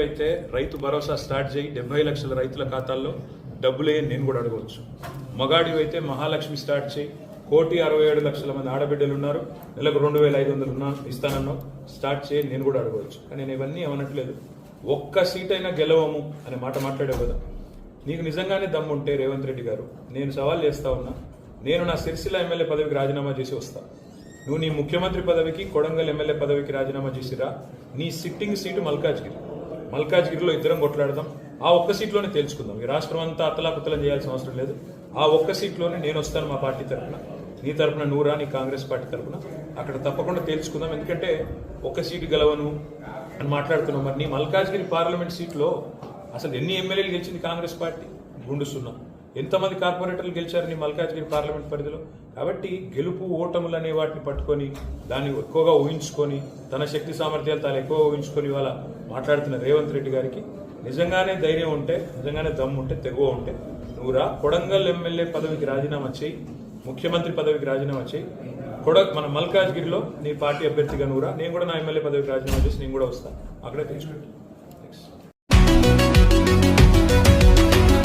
ఆడవాళ్ళైతే Rythu Bharosa start చేయి 70 లక్షల రైతుల ఖాతాల్లో డబ్బులే నేను కూడా అడగవచ్చు. మగాడివి అయితే మహాలక్ష్మి స్టార్ట్ చేయి, 1,67,00,000 మంది ఆడబిడ్డలు ఉన్నారు, నెలకు 2,500 ఇస్తానన్నావు, స్టార్ట్ చేయి నేను కూడా అడగవచ్చు. కానీ నేను ఇవన్నీ ఏమనట్లేదు. ఒక్క సీట్ అయినా గెలవము అనే మాట మాట్లాడావు కదా. నీకు నిజంగానే దమ్ముంటే రేవంత్ రెడ్డి గారు, నేను సవాల్ చేస్తా ఉన్నా, నేను నా సిరిసిల్ల ఎమ్మెల్యే పదవికి రాజీనామా చేసి వస్తా. నువ్వు నీ ముఖ్యమంత్రి పదవికి, కొడంగల్ ఎమ్మెల్యే పదవికి రాజీనామా చేసిరా. నీ సిట్టింగ్ సీటు మల్కాజ్గిరిలో ఇద్దరం కొట్లాడదాం. ఆ ఒక్క సీట్లోనే తేల్చుకుందాం. ఈ రాష్ట్రం అంతా అతలాకుతలం చేయాల్సిన అవసరం లేదు. ఆ ఒక్క సీట్లోనే నేను వస్తాను మా పార్టీ తరఫున, నీ తరఫున నూరా, నీ కాంగ్రెస్ పార్టీ తరఫున. అక్కడ తప్పకుండా తేల్చుకుందాం. ఎందుకంటే ఒక్క సీటు గెలవను అని మాట్లాడుతున్నాం. మరి నీ మల్కాజ్గిరి పార్లమెంట్ సీట్లో అసలు ఎన్ని ఎమ్మెల్యేలు గెలిచింది కాంగ్రెస్ పార్టీ? గుండుస్తున్నాం. ఎంతమంది కార్పొరేటర్లు గెలిచారు నీ మల్కాజ్గిరి పార్లమెంట్ పరిధిలో? కాబట్టి గెలుపు ఓటములు అనే వాటిని పట్టుకొని దాన్ని ఎక్కువగా ఊహించుకొని, తన శక్తి సామర్థ్యాలు తాను ఎక్కువ ఊహించుకొని ఇవాళ మాట్లాడుతున్న రేవంత్ రెడ్డి గారికి నిజంగానే ధైర్యం ఉంటే, నిజంగానే దమ్ము ఉంటే, తెగువ ఉంటే నువ్వురా, కొడంగల్ ఎమ్మెల్యే పదవికి రాజీనామా చేయి, ముఖ్యమంత్రి పదవికి రాజీనామా చేయి. మన మల్కాజ్గిరిలో నీ పార్టీ అభ్యర్థిగా నువ్వురా, నేను కూడా నా ఎమ్మెల్యే పదవికి రాజీనామా చేసి నేను కూడా వస్తాను. అక్కడే తెచ్చుకుంటాను.